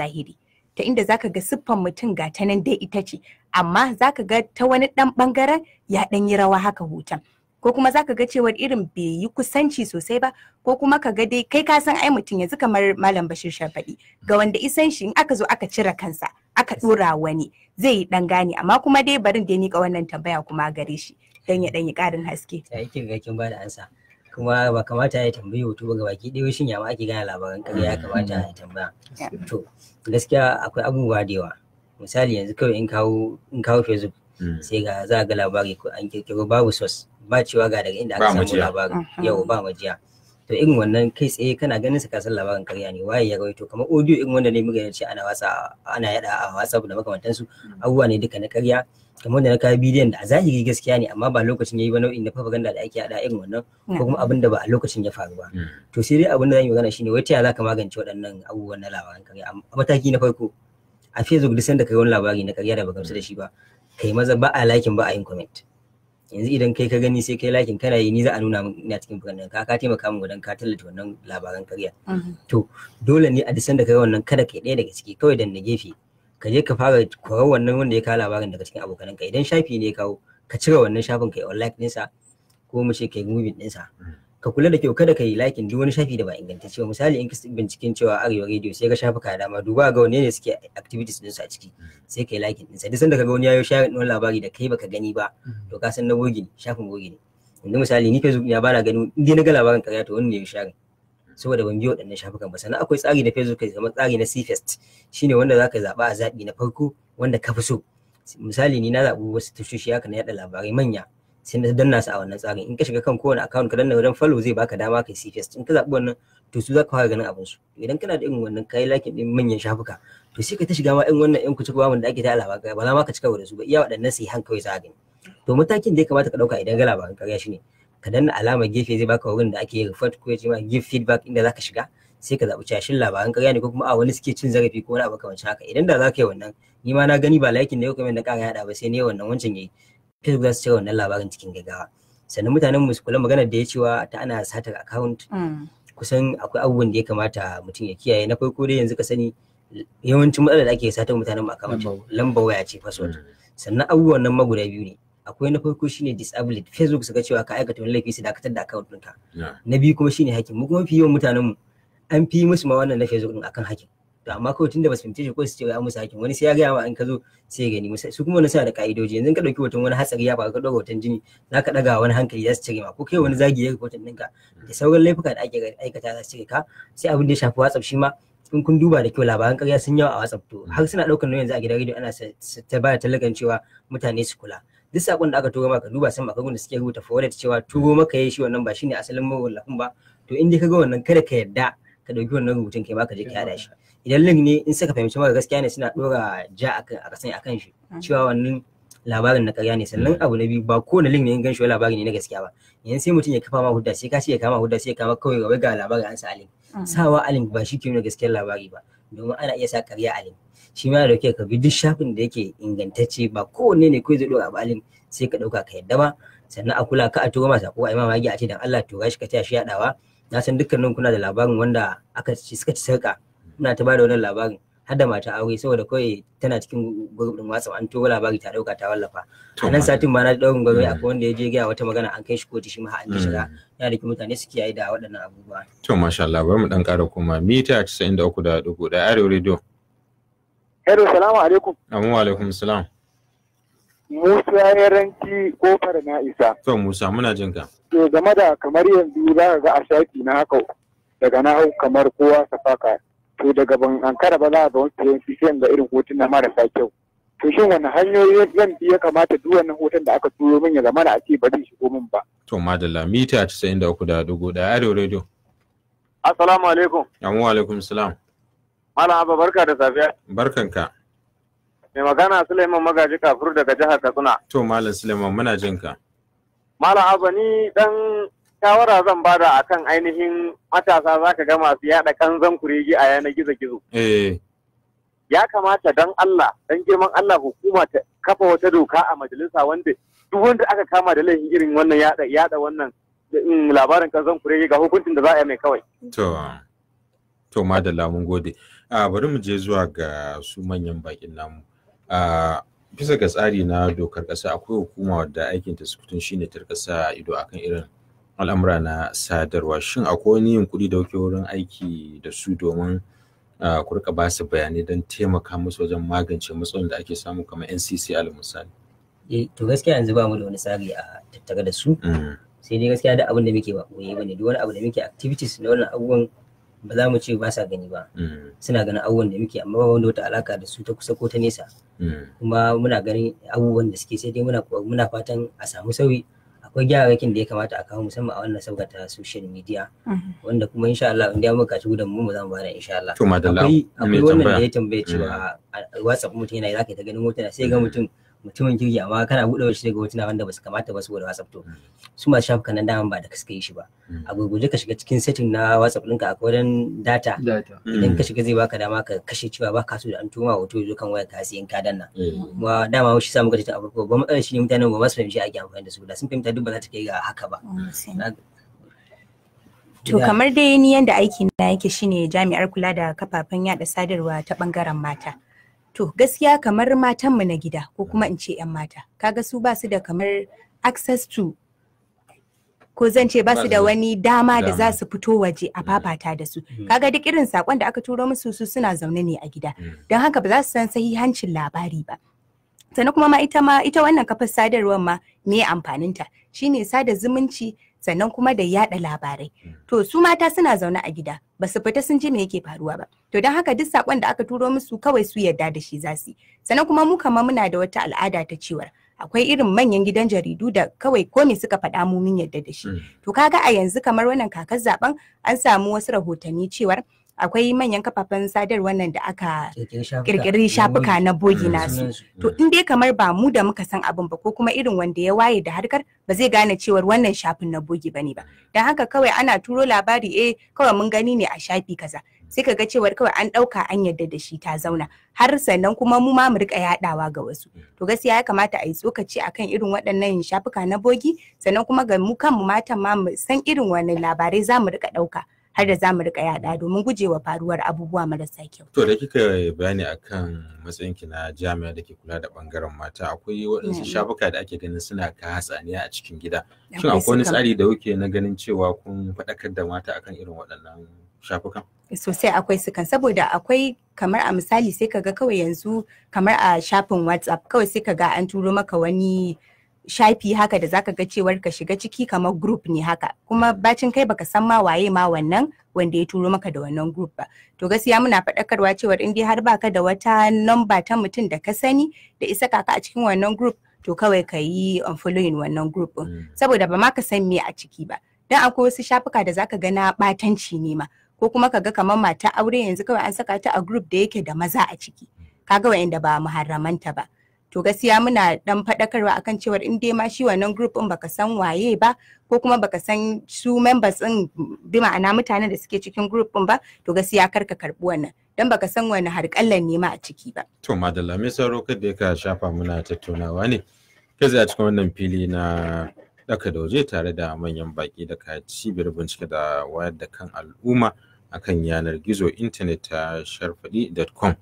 zahiri, ta inda zaka ga siffan mutum ga ta nan dai ita ce, amma zaka ga ta wani dan bangaren ya dan yi rawa haka hoton, ko kuma zaka ga cewa irin bai yi kusanci sosai ba, ko kuma ka ga dai kai ka san ai mutum yanzu kamar Malam Basheer Sharfadi, ga wanda isan shi in aka zo aka cire kansa aka dora wani zai yi dan gane, amma kuma dai barin da nika wannan tambaya kuma gare shi dan ya dan yi karin haske. Sai kin ga kin bada ansa. Kuma ba kamata ya tambayi hoto ba gabaki ɗaya, shin ya ma ake gane labaran ƙarya ya kamata ya tambaya. To gaskiya akwai abubuwa da yawa. Misali yanzu kawai in kawo Facebook sai ga za ga labari ko an kirkiro babu source, ba cewa ga daga inda aka samu labarin, yau ba majiya. To irin wannan kai tsaye kana ganin sa ka san labarin ƙarya ne, waye ya rawaito, kamar audio irin wanda ne muka ce ana yada a WhatsApp da makamantansu, abubuwa ne duka na ƙarya. Kamar da na kawo bidiyon da a zahiri gaskiya ne, amma ba lokacin yayi ba, nau'in na propaganda da ake hada irin wannan, ko kuma abin da ba a lokacin ya faru ba. To sai dai abin da zan yi magana shine wai ta yaya zaka magance waɗannan abubuwan na labaran ƙarya. A mataki na farko, a Facebook duk sanda ka ga wani labari na ƙarya da baka gamsu da shi ba, kai maza ba a liking ba a yin comment. Yanzu idan kai ka gani sai kai liking kana yi, ni za a nuna min ina cikin program ka taimaka min wajen ka tallata wannan labaran ƙarya. To dole ne a duk sanda ka ga wannan kada kai ɗaya daga ciki, kawai dan na gefe ka je ka fara korar wannan wanda ya kawo labarin daga cikin abokananka. Idan shafi ne ya kawo, ka cire wannan shafin kai unlike ɗinsa, ko mu ce kai moving ɗinsa. Ka kula da kyau kada ka yi liking duk wani shafi da ba ingantacce ba. Misali in ka binciken cewa Arewa Radio sai ga shafuka da dama, duba ga wanne ne suke activities ɗinsu a ciki, sai ka yi liking ɗinsa. Duk sanda ka ga wani ya yi sharing ɗin labari da kai baka gani ba, to ka san na bogi ne, shafin bogi ne. Yanzu misali ni Facebook ya bana gani, in dai na ga labarin ƙarya to wani ne ya sharing, saboda ban biyo waɗannan shafukan ba. Sannan akwai tsari na Facebook kamar tsari na C-First, shine wanda zaka zaɓa a zaɓi na farko wanda ka fi so. Misali ni na zaɓi wasu tashoshi haka na yaɗa labarai manya, sai na danna su a wannan tsarin. In ka shiga kan kowane account ka danna wajen follow zai baka dama kai C-First. In ka zaɓi wannan to su zaka fara ganin abin su. Idan kana da irin wannan kai lakin din manyan shafuka, to sai ka ta shiga ma irin wannan yan kuci kuma da ake ta labarai, ba za ma ka cika da su ba, iya waɗannan sai han kawai za ka gani. To matakin da ya kamata ka ɗauka idan ga labaran ƙarya shine ka danna alamar gefe, zai baka wurin da ake report ko ya ce ma give feedback, inda zaka shiga sai ka zaɓi cashin labaran ƙarya ne ko kuma a wani suke cin zarafi ko wani abu kamar haka. Idan da za ka yi wannan, ni ma na gani ba laikin da yau kamar na ƙara yaɗa ba, sai ne wannan wancan yayi, Facebook za su cire wannan labarin cikin gaggawa. Sannan mutanen mu su kula maganar da ya cewa ta ana satar account, kusan akwai abubuwan da ya kamata mutum ya kiyaye. Na farko dai yanzu ka sani yawancin matsalar da ake satar mutanen mu account lambar waya ce, password. Sannan abubuwan nan maguda biyu ne. Akwai na farko shine disable, Facebook su ga cewa ka aikata wani laifi su dakatar da account ɗinka. Na biyu kuma shine hacking. Mu kuma fi yawan mutanen mu an fi musu ma wannan na Facebook din akan hacking. To amma kawai tunda ba su fahimce shi ko su ce an musu hacking, wani sai ya gaya ma in ka zo sai ya gani. Su kuma wani suna da ka'idoji. Yanzu ka dauki hoton wani hatsari ya faru, ka dauka hoton jini, zaka daga wani hankali za su cire ma, ko kai wani zagi ya hoton ɗinka da sauran laifuka da ake aikata za su cire ka. Sai abin da ya shafi WhatsApp shi ma in kun duba da kyau labaran ƙarya sun yawa a WhatsApp, to har suna daukar yanzu a gidan radio ana ta bada tallakan cewa mutane su kula. Duk sakon da aka turo maka duba san akwai wanda suke rubuta forward cewa turo maka yayi shi wannan ba shine asalin mawallafin ba. To in dai kaga wannan kada ka yarda ka dauki wannan rubutun kai ma ka je ka yada shi. Idan link ne in suka fahimci maka gaskiya ne suna dora ja akan shi cewa wannan labarin na ƙarya ne. Sannan abu na biyu, ba kowane link ne in ganshi labari ne na gaskiya ba. Yanzu sai mutum ya kafa ma hudda, sai ka ce ya kama hudda, sai ya kama kawai wai ga labarin an sa link. Sawa a link ba shi ke nuna gaskiyar labari ba, domin ana iya sa ƙarya a link. Shi ma da ka bi duk shafin da yake ingantacce, ba kowanne ne kawai zai dora abu a link sai ka dauka ka yadda ba. Sannan a kula ka a turo masa ko a yi mamaki a ce dan Allah tura shi ka taya shi yadawa. Na san dukkanin kuna da labarin wanda suka ci sarka, muna ta bada wannan labarin har da mata aure, saboda kawai tana cikin group din WhatsApp an turo labari ta dauka ta wallafa. A nan satin ma na daurin garo akwai wanda ya je ga wata magana an kai shi kotu, shi ma an shiga. Ya da mutane su kiyaye da waɗannan abubuwa. To masha Allah, bari mu dan ƙara kuma mita 93.1 Arewa Radio. Hello, salamu alaikum. Wa alaikum salam. Musa ya ranci kofar na isa. To Musa muna jin ka. To game da kamar yanzu za ka ga a shafi na haka daga na hau kamar kowa safaka. To daga ban ankara ba za a ga wasu yanki sai ga irin hotuna marasa kyau. To shin wani hanyoyi zan ya kamata duk wannan hoton da aka turo min ya zama da ake ba zai shigo min ba. To madalla, mita 93.1 Arewa Radio. Assalamu alaikum. Wa alaikum salam. Malam Abba, barka da safiya. Barkanka. Mai magana Suleiman Magaji Kafur daga jihar Katsina. To Malam Suleiman muna jin ka. Malam Abba, ni dan shawara zan bada akan ainihin matasa zaka ga masu yada kanzan kuregi a yanar gizo-gizo. Ya kamata dan Allah, dan girman Allah hukuma ta kafa wata doka a majalisa wanda duk wanda aka kama da laifin irin wannan yada wannan labarin kanzan kuregi ga hukuncin da za a yi mai kawai. To madalla mun gode. bari mu je zuwa ga su manyan bakin namu. Bisa ga tsari na dokar ƙasa akwai hukuma wadda aikin ta sukutun shine ta rika sa ido akan irin al'amura na sadarwa. Shin akwai wani yunkuri da kuke wurin aiki da su domin ku rika ba su bayanai don taimaka musu wajen magance matsalolin da ake samu kamar NCC alal misali? To gaskiya yanzu ba mu da wani tsari a tattare da su. Sai dai gaskiya da abin da muke ba koyi bane, duk wani abu da muke activities na wannan abubuwan ba za mu ce ba sa gani ba. Suna ganin abubuwan da muke amma ba wanda wata alaka da su ta kusa ko ta nesa. Kuma muna ganin abubuwan da suke, sai dai muna fatan a samu sauyi. Akwai gyararrakin da ya kamata a kawo musamman a wannan sabga ta social media, wanda kuma insha Allah in da muka ci gudan mu za mu bada insha Allah. Akwai wannan da ya tambaye cewa WhatsApp mutum yana zaka ta ganin hotuna, sai ga mutumin kirki amma kana buɗe shi daga hotuna wanda ba su kamata ba saboda WhatsApp. To su masu shafukan nan daman ba da kaska yi shi ba. A gurguje ka shiga cikin setting na WhatsApp ɗinka akwai wajen data. Idan ka shiga zai baka dama ka kashe cewa ba ka so da an tuma hoto ya zo kan wayar ka sai in ka danna. Kuma dama shi sa muka ce a farko ba matsalar shi ne mutanen ba su fahimci ake amfani da su, da sun fahimta duk ba za ta kai ga haka ba. To kamar dai ni yanda aiki na yake shine jami'ar kula da kafafen yada sadarwa ta bangaren mata. To gaskiya kamar matanmu na gida ko kuma in ce 'yan mata, kaga su ba su da kamar access to, ko zan ce ba su da wani dama da za su fito waje a fafata da su. Kaga duk irin sakon da aka turo musu su suna zaune ne a gida, don haka ba za su san sahihancin labari ba. Sannan kuma ita wannan kafar sadarwar ma me amfaninta shine sada zumunci, sannan kuma da yada labarai. To su mata suna zaune a gida, ba su fita sun ji me yake faruwa ba. To don haka duk sakon da aka turo musu kawai su yarda da shi za su yi. Sannan kuma mu kamar muna da wata al'ada ta cewar akwai irin manyan gidan jaridu da kawai ko me suka faɗa mu mun yarda da shi. To kaga a yanzu kamar wannan kakar zaben an samu wasu rahotanni cewar akwai manyan kafafen sadarwar nan da aka kirkiri shafuka na bogi nasu. To in dai kamar ba mu da muka san abin ba, ko kuma irin wanda ya waye da harkar, ba zai gane cewar wannan shafin na bogi bane ba. Dan haka kawai ana turo labari kawai mun gani ne a shafi kaza, sai ka ga cewar kawai an ɗauka an yadda da shi ta zauna, har sannan kuma mu ma mu rika yaɗawa ga wasu. To gaskiya ya kamata a yi tsokaci akan irin waɗannan shafuka na bogi, sannan kuma ga mu kanmu matan ma mu san irin wani labarai za mu rika ɗauka har da za mu rika yaɗa domin gujewa faruwar abubuwa marasa kyau. To da kika bayani akan matsayinki na jami'a da ke kula da bangaren mata, akwai waɗansu shafuka da ake ganin suna ka hatsaniya a cikin gida. Shin akwai wani tsari da kuke na ganin cewa kun faɗakar da mata akan irin waɗannan shafukan? Sosai akwai sukan, saboda akwai kamar a misali sai kaga kawai yanzu kamar a shafin WhatsApp kawai sai kaga an turo maka wani shafi haka da zaka ga cewar ka shiga ciki kamar group ne haka, kuma bacin kai baka san ma waye ma wannan wanda ya turo maka da wannan group ba. To gaskiya muna faɗakarwa cewar in dai har baka da wata number ta mutum da ka sani da isa kaka a cikin wannan group, to kawai ka yi unfollowing wannan group din, saboda ba ma ka san me a ciki ba. Dan akwai wasu shafuka da zaka ga na batanci ne ma, ko kuma kaga kamar mata aure yanzu kawai an saka ta a group da yake da maza a ciki, kaga wa'anda ba muharramanta ba. To gaskiya muna dan faɗakarwa akan cewar in dai ma shi wannan group din baka san waye ba, ko kuma baka san su members din bi ma'ana mutanen da suke cikin group din ba, to gaskiya kar ka karbi wannan, dan baka san wani harƙallan ne ma a ciki ba. To madalla, me sauro kada ka shafa muna tattaunawa ne kai a cikin wannan fili na daka da waje tare da manyan baki daga cibiyar bincike da wayar da kan al'umma akan yanar gizo intanet ta sharfadi.com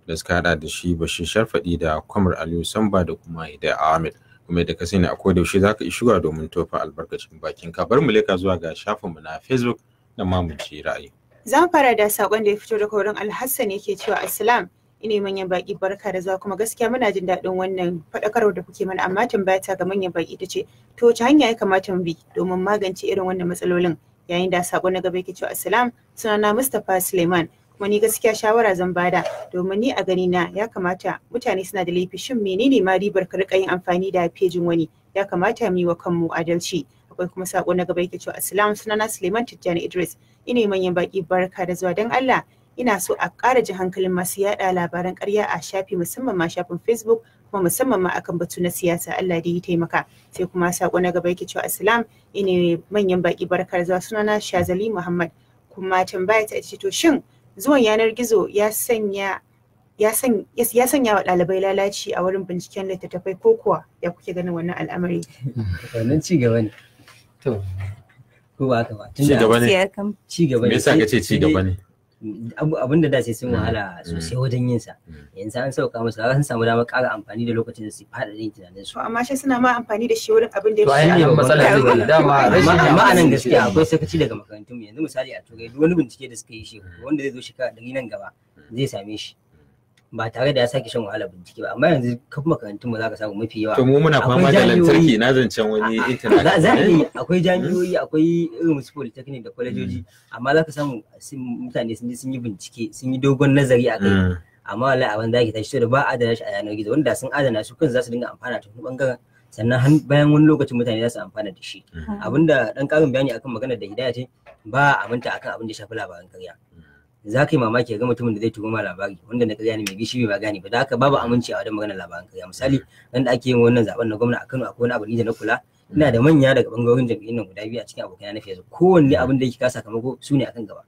da suka hada da shi Basheer Sharfadi da Comr Aliyu Samba da kuma Hidaya Ahmad. Kuma da ka sani a koda yaushe zaka yi shiga domin tofa albarkacin bakin ka. Bar mu leka zuwa ga shafinmu na Facebook da ma mu ji ra'ayi. Zan fara da sakon da ya fito daga wurin Alhassan yake cewa assalam, ina manyan baki barka da zuwa, kuma gaskiya muna jin daɗin wannan faɗakarwar da kuke mana, amma tambaya ta ga manyan baki ta ce to wace hanya ya kamata mu bi domin magance irin wannan matsalolin. Yayin da sakon na gaba yake cewa assalam, sunana Mustapha Suleiman, kuma ni gaskiya shawara zan bada, domin ni a gani na ya kamata mutane suna da laifi, shin menene ma ribar ka rika yin amfani da pejin wani? Ya kamata mu yi wa kanmu adalci. Akwai kuma sako na gaba yake cewa assalam, sunana Suleiman Tijjani Idris, ina manyan baki barka da zuwa, dan Allah ina so a ƙara ji hankalin masu yada labaran ƙarya a shafi, musamman ma shafin Facebook, kuma musamman ma akan batu na siyasa. Allah da ya taimaka. Sai kuma sako na gaba yake cewa assalam, ina manyan baki barka da zuwa, sunana Shazali Muhammad, kuma tambaya ta ce to shin zuwan yanar gizo ya sanya wa ɗalibai lalaci a wurin binciken littattafai, ko kuwa ya kuke ganin wannan al'amari? Wannan ci gaba ne. To, ko ba haka ba. Ci gaba ne. Ci gaba ne. Me yasa ka ce ci gaba ne? abin da sai sun wahala sosai wajen yin sa, yanzu an sauka musu sun samu damar ƙara amfani da lokacin da su fada yin tunanin su. Amma shi suna ma amfani da shi wurin abin da ya shi ne matsalar dama amma anan gaskiya akwai sakaci daga makarantun yanzu misali a turai duk wani bincike da suka yi shi wanda zai zo shekara 100 nan gaba zai same shi ba tare da ya sake shan wahala bincike ba, amma yanzu kafin makarantun mu zaka samu mafi yawa. To mu muna fama da lantarki na zancen wani internet. Akwai jami'o'i, akwai irin su polytechnic da kwalejoji, amma zaka samu mutane sun yi bincike, sun yi dogon nazari a kai. Amma wallahi abin da yake tashi da ba adana shi a yanar gizo, wanda sun adana su kansu za su dinga amfana ta wani bangaren, sannan bayan wani lokacin mutane za su amfana da shi. Abinda dan karin bayani akan maganar da Hidaya ce, ba a aminta akan abin da shafi labaran karya. Za ka yi mamaki ga mutumin da zai turo ma labari wanda na ƙarya ne mai bishi bai gane ba, da haka babu aminci a wajen maganar labaran ƙarya. Misali nan da ake yin wannan zaben na gwamna a Kano, akwai wani abu da na kula, ina da manya daga bangarorin jam'iyyun nan guda biyu a cikin abokai na Facebook, kowanne abin da yake ka sakamako su ne akan gaba,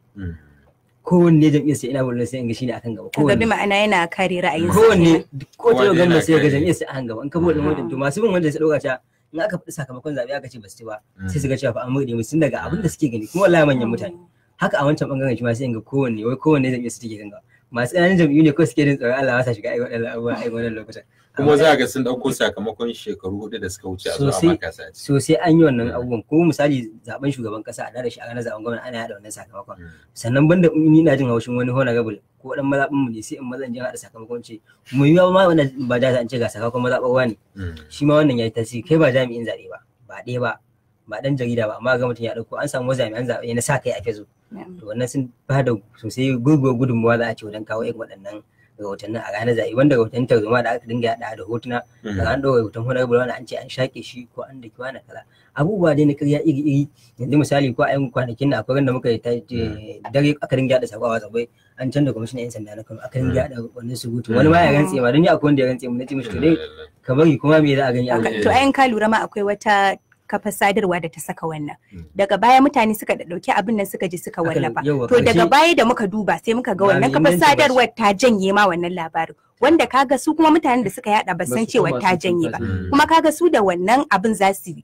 kowanne jam'iyyar sai ina wurin sai in ga shine akan gaba, kowanne ma'ana yana kare ra'ayin kowanne ko ta gwamna sai ga jam'iyyar sai akan gaba. In ka bude wannan to masu bin wanda sai dauka ta in aka faɗi sakamakon zabe aka ce ba su ci ba sai su ga cewa fa an murde musu daga abin da suke gani, kuma wallahi manyan mutane haka a wancan bangaren shi ma sai ga kowanne jam'iyyar su take ganga. Masu ƙananan jam'iyyu ne ko suke jin tsoron Allah ba sa shiga ai waɗannan abubuwa ai wannan lokacin, kuma za ga sun dauko sakamakon shekaru 4 da suka wuce a zuwa maka sai sosai an yi wannan abubuwan. Ko misali zaben shugaban kasa a da shi a ranar zaben gwamnati ana yada wannan sakamakon, sannan banda ni ina jin haushin wani honorable ko dan mazabin mu ne sai in mazan jin hada sakamakon ce mu yi ma wannan ba da an ce ga sakamakon mazabawa ne, shi ma wannan yayi tasiri. Kai ba jami'in zabe ba ɗaya ba dan jarida ba, amma ga mutum ya dauko an samu jami'an zabe na sa kai a Facebook, to wannan sun bada sosai gudunmuwa za a ce wajen kawo irin waɗannan rahotannin a ranar zaɓe, wanda rahotannin tarzoma da aka dinga yaɗa da hotuna daga an ɗaura rahoton honorable wani an ce an shaƙe shi ko an daki wani kaza, abubuwa dai na ƙarya iri yanzu misali ko a yan kwanakin na akwai da muka yi dare aka dinga yaɗa sako a WhatsApp an canza kwamishinan yan sanda na Kano, aka dinga yaɗa wannan surutu, wani ma ya rantse ma don ni akwai wanda ya rantse mu nace mishi to dai ka bari kuma me za a gani a to ayan ka lura ma akwai wata kafar sadarwa da ta saka wannan, daga baya mutane suka dauki abin nan suka ji suka wallafa, to daga baya da muka duba sai muka ga wannan kafar sadarwar ta janye ma wannan labarin, wanda kaga su kuma mutanen da suka yada ba san cewa ta janye ba, kuma kaga su da wannan abin za su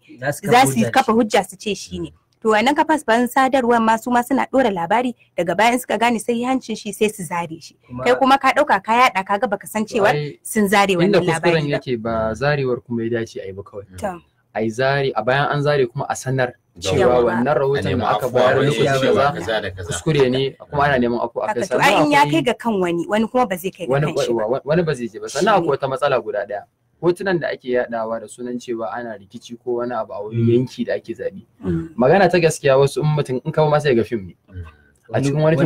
kafa hujja su ce shine. To wannan kafar sadarwar ma su ma suna dora labari, daga bayan suka gane sai hancin shi sai su zare shi, kai kuma ka dauka ka yada kaga baka san cewa sun zare wannan labari ba. Inda kuskuren yake ba zarewar kuma ya dace a yi ba kawai. A zare a bayan an zare kuma a sanar cewa wannan rahoton da aka bayar lokaci kaza kuskure ne, kuma ana neman afu akai. Sannan ya kai ga kan wani kuma ba zai kai ga kan shi ba, wani ba zai je ba. Sannan akwai wata matsala guda daya, hotunan da ake yadawa da sunan cewa ana rikici ko wani abu a wani yanki da ake zabi, magana ta gaskiya wasu mutum in kawo ma sai ga fim ne a cikin wani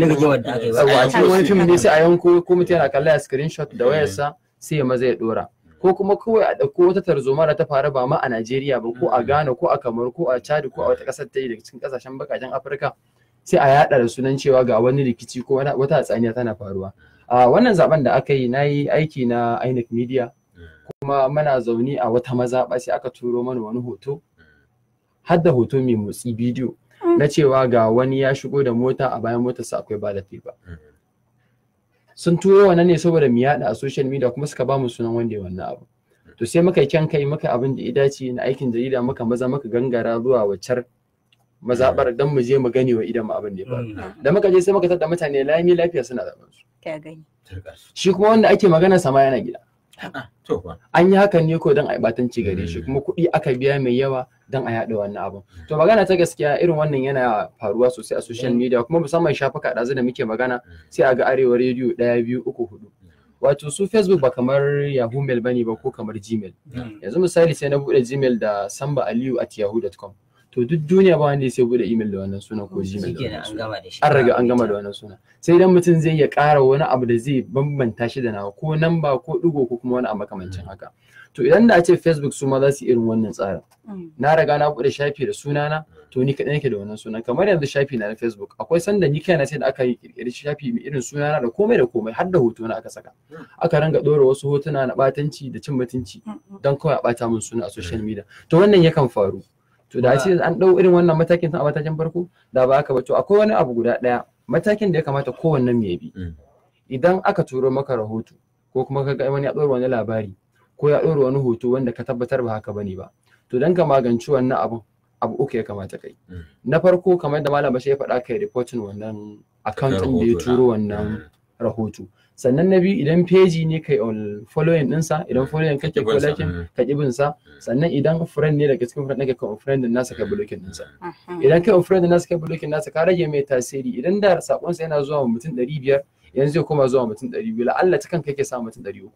fim ne sai a yanko ko mutum yana kalla screenshot da wayarsa sai ya maza ya dora, ko kuma kawai a ɗauko wata tarzoma da ta faru ba ma a Najeriya ba, ko a Ghana ko a Comr ko a Chad ko a wata ƙasar ta yi daga cikin ƙasashen bakaken Afirka, sai a yaɗa da sunan cewa ga wani rikici ko wata hatsaniya tana faruwa. A wannan zaben da aka yi na yi aiki na INEC Media, kuma muna zaune a wata mazaɓa sai aka turo mana wani hoto, har da hoto mai motsi bidiyo na cewa ga wani ya shigo da mota a bayan motarsa akwai ballot paper. Sun turo wannan ne saboda mu yada a social media, kuma suka ba mu sunan wanda ya wannan abu. To sai muka kyan kai muka abin da ya dace na aikin jarida, muka muka gangara zuwa waccar mazabar dan mu je mu gane wa idan mu abin da ya faru. Da muka je sai muka tada mutane lami lafiya suna zaben su. Ka gani. Shi kuma wanda ake magana sama yana gida. An yi hakan ne ko don a yi batanci gare shi, kuma kuɗi aka biya mai yawa don a yaɗa wannan abun. To magana ta gaskiya irin wannan yana faruwa sosai a social media, kuma musamman shafuka ɗazu da muke magana sai a ga Arewa rediyo 1, 2, 3, 4. Wato su Facebook ba kamar Yahoo Mail bane ba ko kamar Gmail. Yanzu misali sai na buɗe Gmail da Samba Aliyu @yahoo.com. To duk duniya ba wanda sai bude email da wannan sunan ko Gmail da wannan sunan. An riga an gama da wannan sunan. Sai dan mutum zai ya ƙara wani abu da zai bambanta shi da nawa, ko namba ko digo ko kuma wani abu makamancin haka. To idan da a ce Facebook su ma za su irin wannan tsarin, na riga na bude shafi da sunana, to ni kaɗai nake da wannan sunan. Kamar yanzu shafi na Facebook, akwai sanda ni kaina sai da aka yi kirkiri shafi mai irin sunana da komai har da hoto na aka saka. Aka ranga ɗora wasu hotuna na ɓatanci da cin mutunci don kawai a ɓata min suna a social media. To wannan yakan faru. To da ce an ɗau irin wannan matakin a matakin farko da ba haka ba. To akwai wani abu guda ɗaya, matakin da ya kamata kowannen mai bi. Idan aka turo maka rahoto ko kuma ka ga wani ya ɗora wani labari ko ya ɗora wani hoto wanda ka tabbatar ba haka bane ba, to dan ka magance wannan abun abu uku ya kamata kai. Na farko kamar da malam Basheer ya faɗa kai reporting wannan account ɗin da ya turo wannan rahoto. Sannan na biyu idan page ne kai on following ɗinsa, idan following kake ko liking ka bin sa. Sannan idan friend ne daga cikin friend nake ka on friend din nasa ka blocking ɗinsa. Idan kai on friend din nasa ka blocking nasa ka rage mai tasiri. Idan da sakon sa yana zuwa mutum 500 yanzu zai koma zuwa mutum 200 la'alla ta kanka yake sa mutum 300.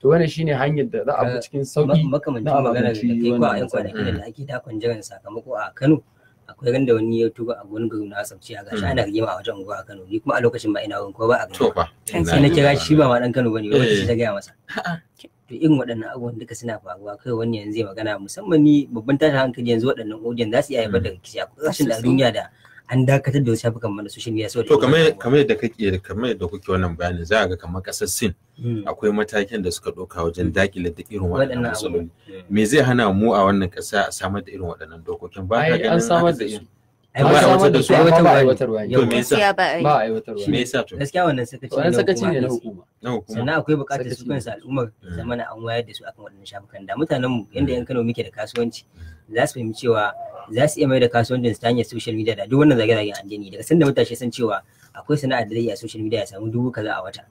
To wannan shine hanyar da za a bi cikin sauki na magana da kai ko a yan kwanaki da ake dakon jiran sakamako a Kano. Akwai randa wani ya tuba a wani gari na asabci a gashi ana rigima a wajen unguwa a Kano, ni kuma a lokacin ba ina wurin ko ba a gari sai na kira shi ba ma dan Kano bane, wani ta gaya masa. To irin waɗannan abubuwan duka suna faruwa, kai wani yanzu zai magana musamman ni babban tashin hankali yanzu waɗannan audiyon za su iya haifar da rikici a ƙarshen da duniya da an dakatar da wasu shafukan mana social media. To kamar yadda kuke wannan bayanin za a ga kamar ƙasar Sin akwai matakin da suka ɗauka wajen dakile da irin waɗannan matsaloli. Me zai hana mu a wannan ƙasa a samar da irin waɗannan dokokin? Ba ka ganin an samar da su. Aiwatar da su ba aiwatarwa ne. To me yasa ba aiwatarwa? Me yasa to? Gaskiya wannan sakaci ne na hukuma. Sannan akwai buƙatar su kansu al'ummar zamana an wayar da su akan waɗannan shafukan. Da mutanen mu yanda yan Kano muke da kasuwanci za su fahimci cewa za su iya mai da kasuwancin su ta hanyar social media da duk wannan zage-zagen addini. Daga sanda mutane san cewa akwai sana'ar da zai yi a social media ya samu 1000 kaza a wata.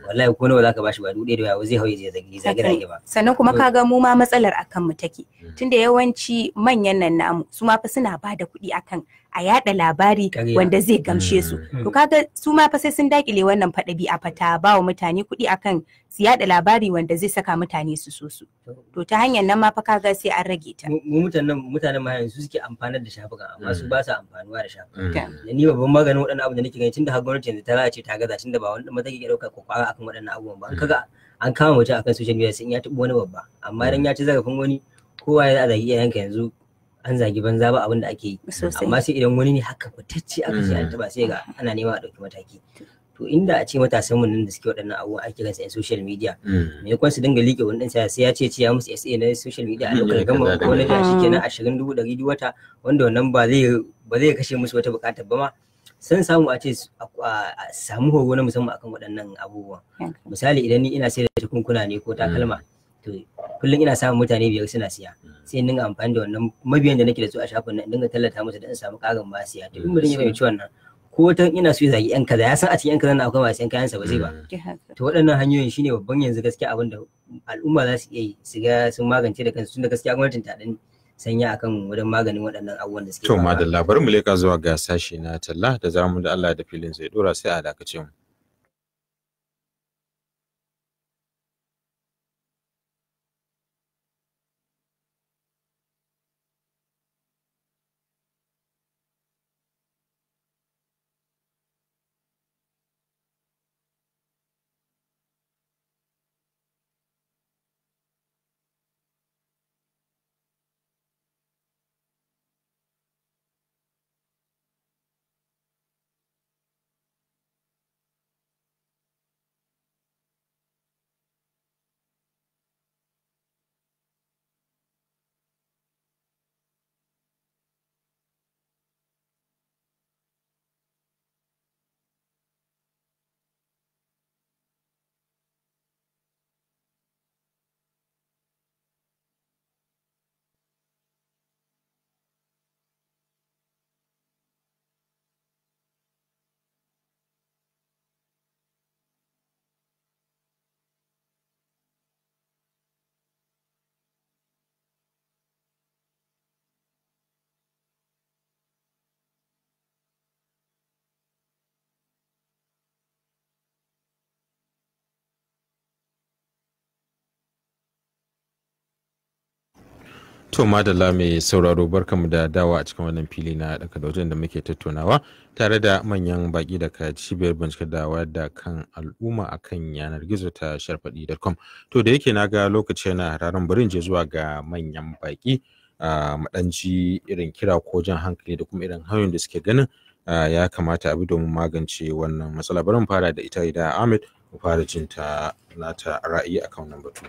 Wallahi ko nawa zaka bashi ba 1000 da yawa zai hauye zage-zage ba. Sannan kuma kaga mu ma matsalar akan mu take. Tunda yawanci manyan nan namu su ma fa suna bada kuɗi akan a yada labari wanda zai gamshe su. To kaga su ma fa sai sun dakile wannan fadabi a fata ba wa mutane kuɗi akan su yada labari wanda zai saka mutane su so su. To ta hanyar nan ma fa kaga sai an rage ta. Mu mutanen ma yanzu suke amfanar da shafukan amma su ba su amfanuwa da shafukan. Da ni babban maganin waɗannan abubuwan da nake gani tunda har gwamnati yanzu ta lalace ta gaza tunda ba wanda mataki ya dauka kwakwara akan waɗannan abubuwan ba. An kaga an kama mutum akan social media sai ya taɓa wani babba, amma idan ya ci zarafin wani kowa ya zagi iyayenka yanzu an zagi banza ba abin da ake yi. Amma sai idan wani ne haka fitacce aka ce an taba sai ga ana nema a ɗauki mataki. To inda a ce matasan mu nan da suke waɗannan abubuwan ake gansa a social media me kwan su dinga liƙe wani ɗan sai ya ce ya musu SA na social media a lokacin gama ko na shi kenan 20,000 duk wata wanda wannan ba zai kashe musu wata buƙatar ba ma. Sun samu a ce a samu horo na musamman akan waɗannan abubuwan. Misali idan ni ina sayar da tukunkuna ne ko takalma to kullum ina samun mutane 5 suna siya, sai in dinga amfani da wannan mabiyan da nake da su a shafin nan dinga tallata musu da in samu ƙarin ma siya. To in mutum ya fahimci wannan ko wata ina so ya zagi yan kaza ya san a cikin yan kaza na akwai masu yan kayansa ba zai ba. To waɗannan hanyoyin shine babban yanzu gaskiya abin da al'umma za su iya yi su ga sun magance da kansu, tunda gaskiya gwamnatin ta dan sanya akan wajen maganin waɗannan abubuwan da suke. To madalla bari mu leka zuwa ga sashi na talla da zamu da Allah da filin zai dora sai a dakace mu. To madalla mai sauraro barkamu da dawa a cikin wannan fili na daga wajen da muke tattaunawa tare da manyan baki daga cibiyar bincike da wayar da kan al'umma akan yanar gizo ta sharfadi.com. To da yake naga lokaci yana hararin barin je zuwa ga manyan baki madanci irin kira ko jan hankali da kuma irin hanyoyin da suke ganin ya kamata a bi domin magance wannan matsala. Bari mu fara da ita Hidaya Ahmad mu fara jin ta nata ra'ayi akan wannan batu.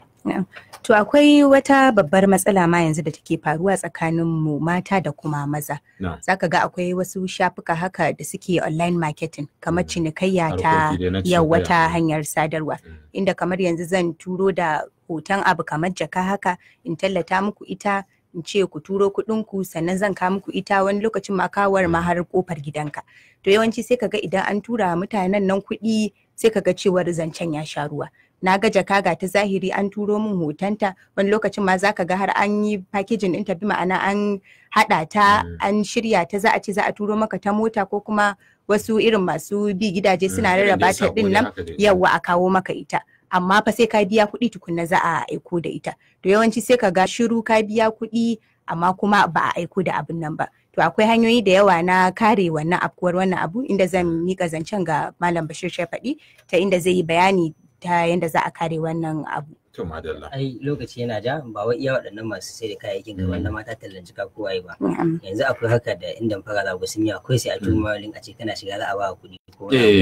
To akwai wata babbar matsala ma yanzu da take faruwa tsakanin mu mata da kuma maza. Zaka ga akwai wasu shafuka haka da suke online marketing kamar cinikayya ta wata hanyar sadarwa. Inda kamar yanzu zan turo da hoton abu kamar jaka haka in tallata muku ita in ce ku turo kuɗin ku sannan zan kawo muku ita, wani lokacin ma kawar ma har kofar gidanka. To yawanci sai kaga idan an tura mutanen nan kuɗi sai kaga cewar zancen ya sha ruwa. Na ga jaka ga ta zahiri an turo min hotonta, wani lokacin ma zaka ga har an yi packaging ɗinta, bi ma'ana an haɗa ta an shirya ta, za a ce za a turo maka ta mota ko kuma wasu irin masu bi gidaje suna rarraba ta ɗin nan yawa a kawo maka ita. Amma fa sai ka biya kuɗi tukunna za a aiko da ita. To yawanci sai ka ga shiru ka biya kuɗi amma kuma ba a aiko da abin nan ba. To akwai hanyoyi da yawa na kare wannan afkuwar wannan abu, inda zan miƙa zancen ga Malam Basheer Sharfadi ta inda zai yi bayani ta yanda za a kare wannan abu. To madalla. Ai lokaci yana ja, ba wai iya waɗannan masu sai da kayayyakin ga wannan mata tallanci ka kowa ba. Yanzu akwai haka da inda fara zago sun yi, akwai sai a tuma link a ce kana shiga za a ba kuɗi.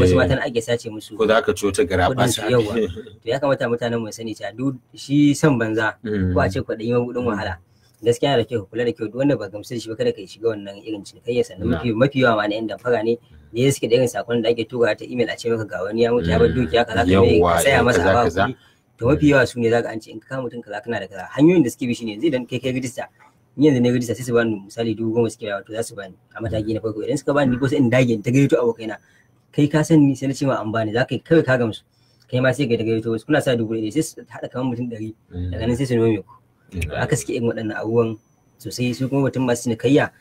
Wasu matan ake sace musu. Ko za ka ciwo ta gara fasa. Yawa. To ya kamata mutanen mu sani cewa duk shi san banza ko a ce kwaɗayi mabudin wahala. Gaskiya da kyau, kula da kyau, duk wanda ba gamsu da shi ba kada ka shiga wannan irin cinikayya. Sannan mafi yawa ma na yan damfara ne da ya suke da irin sakon da ake tura ta email a ce maka ga wani ya mutu ya bar dukiya kaza ka tsaya masa a ba kuɗi. To mafi yawa su ne zaka an ce in ka kama mutum kaza kana da kaza. Hanyoyin da suke bi shine yanzu idan kai rijista, ni yanzu ne rijista sai su bani misali 10,000 suke yawa, to za su bani a mataki na farko. Idan suka bani ko sai in dage in ta gaito abokaina, kai ka san ni sai na ce ma an bani, za ka kawai ka gamsu, kai ma sai ka gaito wasu, kuna sa 1,000 sai su haɗa kamar mutum 100 daga nan sai su nome ku. Haka suke yin waɗannan abubuwan sosai. Su kuma mutum masu cinikayya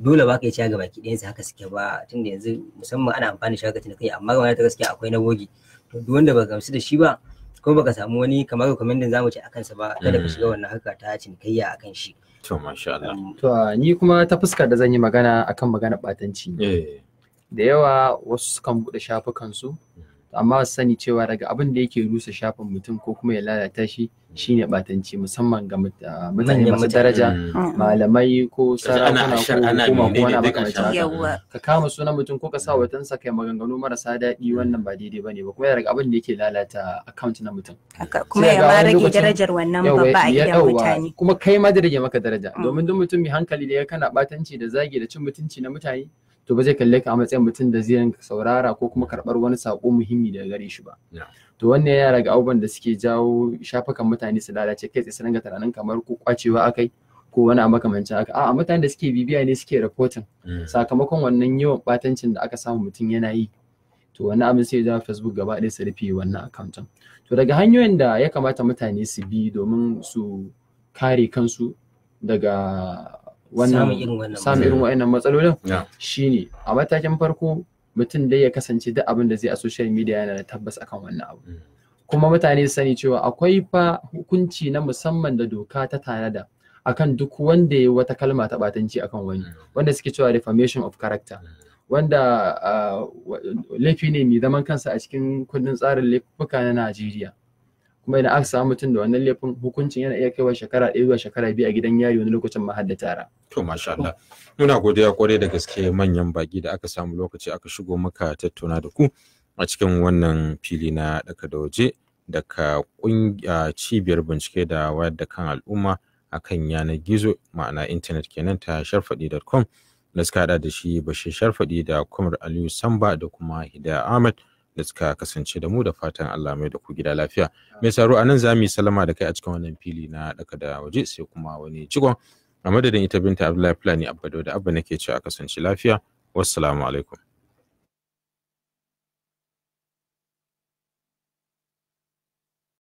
dole ba ka yi ciya ga baki ɗayansu haka suke ba, tunda yanzu musamman ana amfani da shi haka cinikayya, amma ga ta gaskiya akwai na bogi. To duk wanda ba gamsu da shi ba ko baka samu wani kamar recommending zamu ce akan sa ba, kada ka shiga wannan harka ta cinikayya akan shi. To masha Allah. To ni kuma ta fuskar da zan yi magana akan magana batanci. Da yawa wasu sukan buɗe shafukan su, amma su sani cewa daga abin da yake rusa shafin mutum ko kuma ya lalata shi shine batanci, musamman ga mutane masu daraja, malamai ko sarakuna ko hukuma ko wani makamancin haka. Ka kama sunan mutum ko ka sa watansa kai maganganu marasa daɗi, wannan ba daidai bane ba, kuma daga abin da yake lalata account na mutum. Kuma ya ma rage darajar wannan babba a idan mutane. Kuma kai ma da rage maka daraja, domin duk mutum mai hankali da ya kana batanci da zagi da cin mutunci na mutane, to ba zai kalle ka a matsayin mutum da zai saurara ko kuma karɓar wani sako muhimmi daga gare shi ba. To wannan yana daga abubuwan da suke jawo shafukan mutane su lalace, kai tsaye su dinga tunanin kamar ko kwacewa akai ko wani a makamancin haka. A'a, mutane da suke bibiya ne suke reporting sakamakon wannan yawan batancin da aka samu mutum yana yi. To wannan abin sai ya jawo Facebook gaba ɗaya su rufe wannan account. To daga hanyoyin da ya kamata mutane su bi domin su kare kansu daga samun irin wa'annan matsalolin shine a matakin farko mutum dai ya kasance duk abin da zai a social media yana da tabbas akan wannan abu. Kuma mutane su sani cewa akwai fa hukunci na musamman da doka ta tanada akan duk wanda ya wata kalma ta batanci akan wani, wanda suke cewa defamation of character, wanda laifi ne mai zaman kansa a cikin kundin tsarin laifuka na Najeriya. Kuma idan aka samu mutum da wannan laifin, hukuncin yana iya kaiwa shekara 1 zuwa shekara 2 a gidan yari, wani lokacin ma har da tara. To masha Allah, muna godiya kwarai da gaske manyan baki da aka samu lokaci aka shigo maka tattauna da ku a cikin wannan fili na daka da waje daga cibiyar bincike da wayar da kan al'umma akan yanar gizo, ma'ana internet kenan, ta sharfadi.com, da suka hada da shi Basheer Sharfadi da Comr Aliyu Samba da kuma Hidaya Ahmad da suka kasance da mu, da fatan Allah mai da ku gida lafiya. Mai saro anan za mu yi salama da kai a cikin wannan fili na daka da waje, sai kuma wani jigon. A madadin ita Binta, Abdullahi, Fulani, Abba, Dauda, Abba nake cewa kasance lafiya. Wassalamu alaikum.